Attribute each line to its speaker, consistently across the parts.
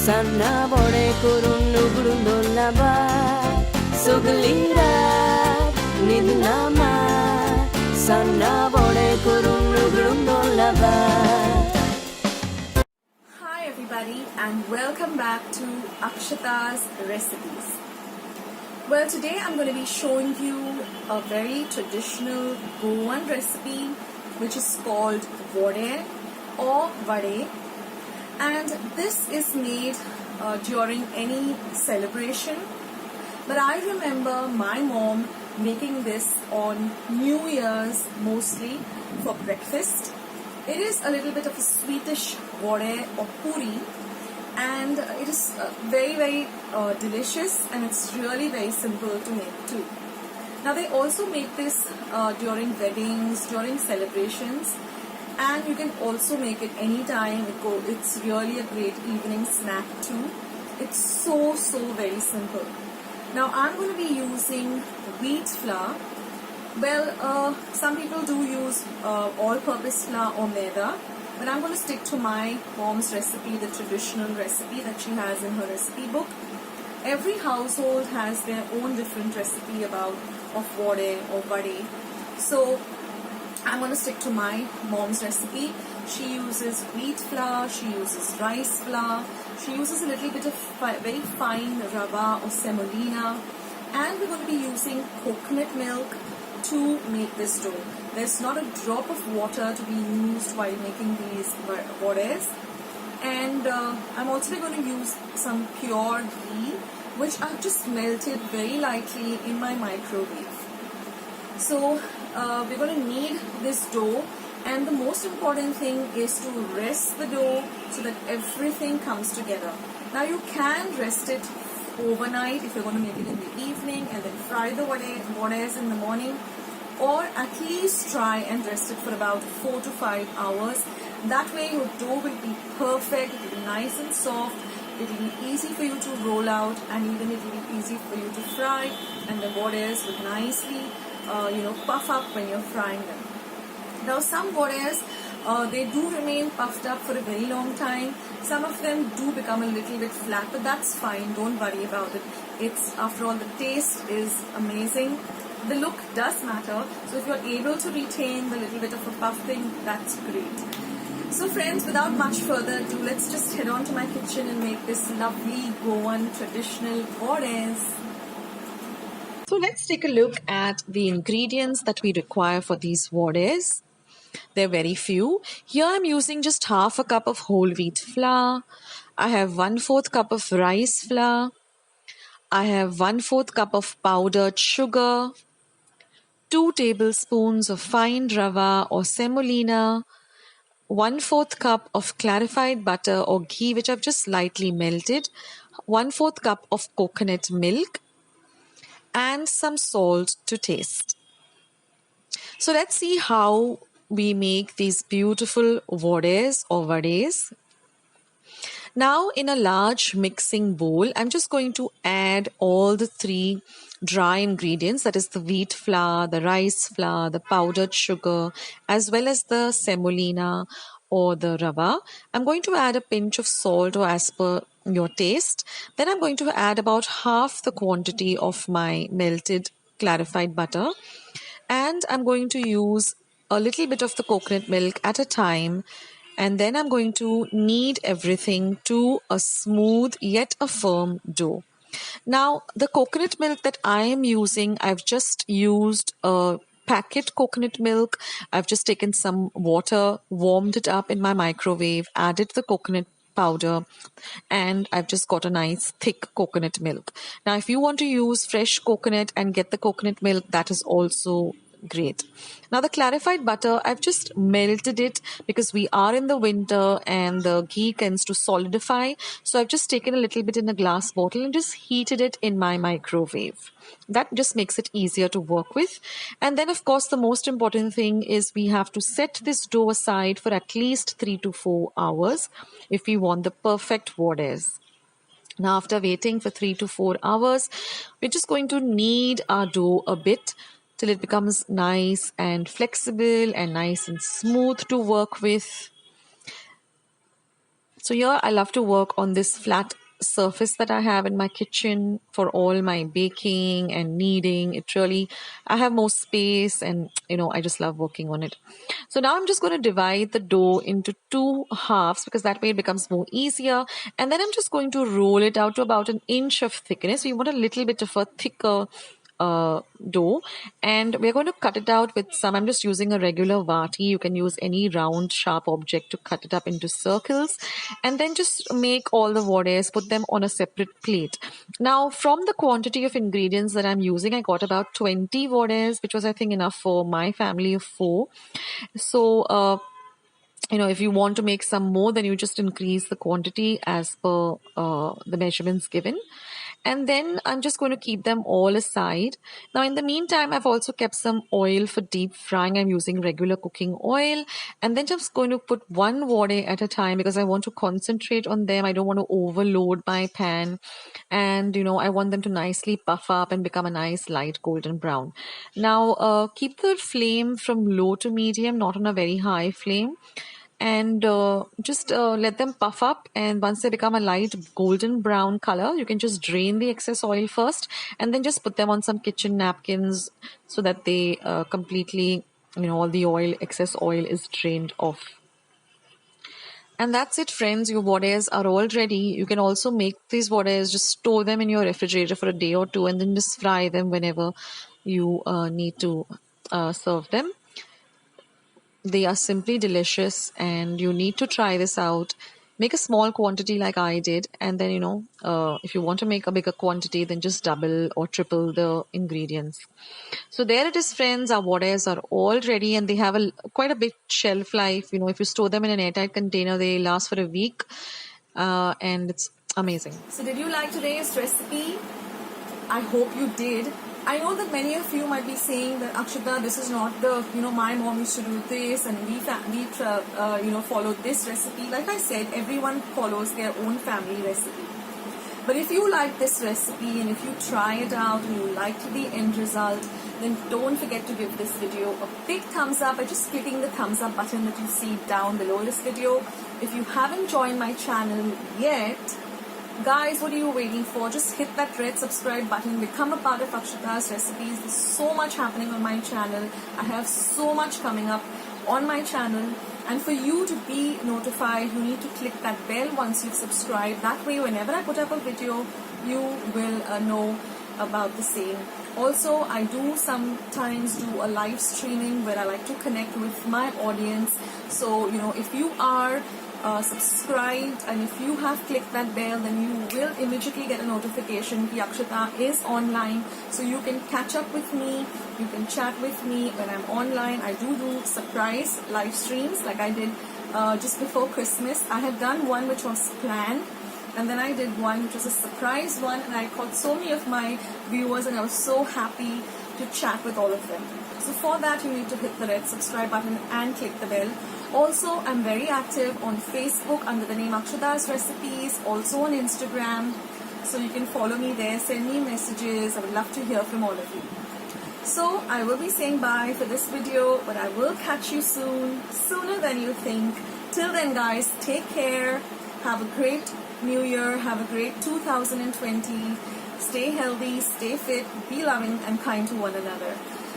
Speaker 1: Sanna bode kurun ugrun dolaba Suglira nidnama Sanna bode kurun ugrun dolaba.
Speaker 2: Hi everybody and welcome back to Akshata's recipes. Well, today I'm going to be showing you a very traditional Goan recipe which is called Vodde or Vodde, and this is made during any celebration. But I remember my mom making this on New Year's mostly for breakfast. It is a little bit of a sweetish Vodde or puri, and it is very delicious, and it's really very simple to make too. Now they also make this during weddings, during celebrations, and you can also make it anytime. It's really a great evening snack too. It's so very simple. Now I'm going to be using wheat flour. Well, some people do use all-purpose flour or maida, but I'm going to stick to my mom's recipe, the traditional recipe that she has in her recipe book. Every household has their own different recipe of Vodde or Vodde. So I'm going to stick to my mom's recipe. She uses wheat flour, she uses rice flour, she uses a little bit of very fine rava or semolina, and we're going to be using coconut milk to make this dough. There's not a drop of water to be used while making these Voddes. And I'm also going to use some pure ghee, which I've just melted very lightly in my microwave. So we're going to knead this dough, and the most important thing is to rest the dough so that everything comes together. Now you can rest it overnight if you're going to make it in the evening and then fry the Voddes in the morning, or at least try and rest it for about 4 to 5 hours. That way your dough will be perfect, it will be nice and soft, it will be easy for you to roll out, and even it will be easy for you to fry, and the Voddes will nicely puff up when you're frying them. Now some Voddes, they do remain puffed up for a very long time. Some of them do become a little bit flat, but that's fine, don't worry about it. It's, after all, the taste is amazing. The look does matter, so if you're able to retain the little bit of a puff thing, that's great. So friends, without much further ado, let's just head on to my kitchen and make this lovely Goan traditional Voddes. So let's take a look at the ingredients that we require for these Voddes. They're very few. Here I'm using just half a cup of whole wheat flour. I have 1/4 cup of rice flour. I have 1/4 cup of powdered sugar, 2 tablespoons of fine rava or semolina, 1/4 cup of clarified butter or ghee which I've just lightly melted, 1/4 cup of coconut milk, and some salt to taste. So let's see how we make these beautiful Voddes or Voddes. Now in a large mixing bowl, I'm just going to add all the 3 dry ingredients, that is the wheat flour, the rice flour, the powdered sugar, as well as the semolina or the rava. I'm going to add a pinch of salt or as per your taste. Then I'm going to add about half the quantity of my melted clarified butter, and I'm going to use a little bit of the coconut milk at a time, and then I'm going to knead everything to a smooth yet a firm dough. Now the coconut milk that I am using, I've just used a packet coconut milk. I've just taken some water, warmed it up in my microwave, added the coconut powder, and I've just got a nice thick coconut milk. Now if you want to use fresh coconut and get the coconut milk, that is also great. Now the clarified butter, I've just melted it because we are in the winter and the ghee tends to solidify. So I've just taken a little bit in a glass bottle and just heated it in my microwave. That just makes it easier to work with. And then of course the most important thing is we have to set this dough aside for at least 3 to 4 hours if we want the perfect Voddes. Now after waiting for 3 to 4 hours, we're just going to knead our dough a bit till it becomes nice and flexible and nice and smooth to work with.
Speaker 3: So here I love to work on this flat surface that I have in my kitchen for all my baking and kneading. It really, I have more space and I just love working on it. So now I'm just going to divide the dough into two halves because that way it becomes more easier. And then I'm just going to roll it out to about an inch of thickness. We want a little bit of a thicker dough, and we're going to cut it out with some. I'm just using a regular vati. You can use any round sharp object to cut it up into circles, and then just make all the voddes, put them on a separate plate. Now from the quantity of ingredients that I'm using, I got about 20 voddes, which was I think enough for my family of 4. So if you want to make some more, then you just increase the quantity as per the measurements given. And then I'm just going to keep them all aside. Now, in the meantime, I've also kept some oil for deep frying. I'm using regular cooking oil. And then just going to put one vode at a time because I want to concentrate on them. I don't want to overload my pan. And, I want them to nicely puff up and become a nice light golden brown. Now, keep the flame from low to medium, not on a very high flame. And just let them puff up, and once they become a light golden brown color, you can just drain the excess oil first and then just put them on some kitchen napkins so that they completely, all the excess oil is drained off. And that's it, friends. Your voddes are all ready. You can also make these voddes, just store them in your refrigerator for a day or two and then just fry them whenever you need to serve them. They are simply delicious, and you need to try this out. Make a small quantity like I did, and then if you want to make a bigger quantity, then just double or triple the ingredients. So there it is, friends. Our voddes are all ready, and they have quite a big shelf life. If you store them in an airtight container, they last for a week, and it's amazing.
Speaker 2: So did you like today's recipe? I hope you did. I know that many of you might be saying that, Akshata, this is not the, my mom used to do this and we followed this recipe. Like I said, everyone follows their own family recipe. But if you like this recipe and if you try it out and you liked the end result, then don't forget to give this video a big thumbs up by just clicking the thumbs up button that you see down below this video. If you haven't joined my channel yet, guys, what are you waiting for? Just hit that red subscribe button. Become a part of Akshata's recipes. There's so much happening on my channel. I have so much coming up on my channel. And for you to be notified, you need to click that bell once you've subscribed. That way, whenever I put up a video, you will know about the same. Also, I do sometimes do a live streaming where I like to connect with my audience. So, if you are subscribed and if you have clicked that bell, then you will immediately get a notification that Akshata is online, so you can catch up with me, you can chat with me when I'm online. I do surprise live streams like I did just before Christmas. I had done one which was planned, and then I did one which was a surprise one, and I caught so many of my viewers and I was so happy to chat with all of them. So for that, you need to hit the red subscribe button and click the bell. Also, I'm very active on Facebook under the name Akshata's Recipes, also on Instagram. So you can follow me there, send me messages. I would love to hear from all of you. So I will be saying bye for this video, but I will catch you soon, sooner than you think. Till then, guys, take care. Have a great New Year. Have a great 2020. Stay healthy, stay fit, be loving and kind to one another.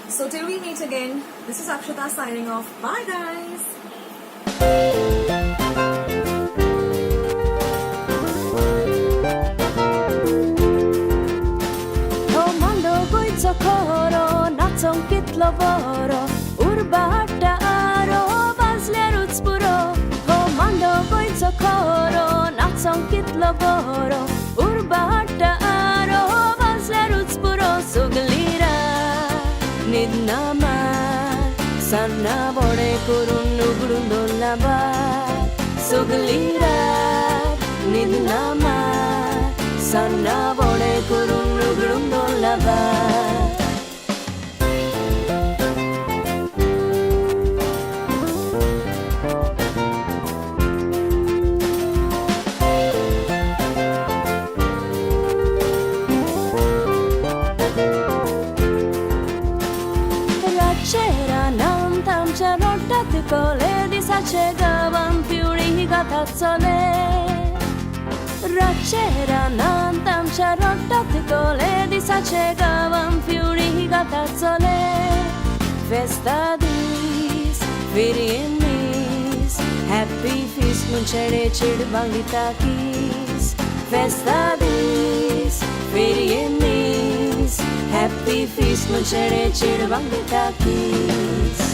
Speaker 2: So till we meet again, this is Akshata signing off. Bye, guys.
Speaker 1: Koro, nacą kitlo voro, urbata aro, bazler utspuro. Komando gojco koro, nacą kitlo voro, urbata aro, bazler utspuro. Suglira, nidnama, sanna bode kurun nugrun laba. Suglira, nidnama, sanna bode kurun nugrun laba. Cole di sace gavan più riga tazzole रानांत आमच्या रोट्टात कोले दिसाचे गावां fury गाता चले फेस्ता दीस फेरयेनीस happy feast म्हूण चेडे चेडवांक दिता किस फेस्ता दीस फेरयेनीस हॅपी फीस्ट म्हूण चेडे चेडवांक दिता किस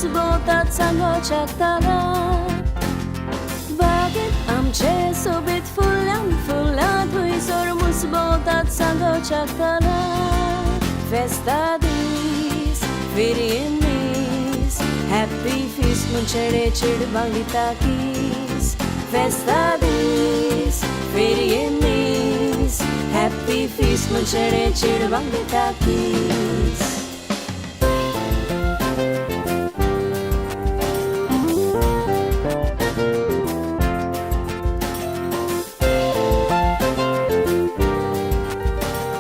Speaker 1: बोतात सांगोच्याक ताला बागेत आमचे सोबीत फुल्लां फुल्लां थंयसर मुसबोतात सांगोच्याक ताला फेस्ता दीस फेरयेनीस हॅपी फीस्ट म्हूण चेडे चेडवांक दिता किस फेस्ता दीस फेरयेनीस हॅपी फीस्ट म्हूण चेडे चेडवांक दिता किस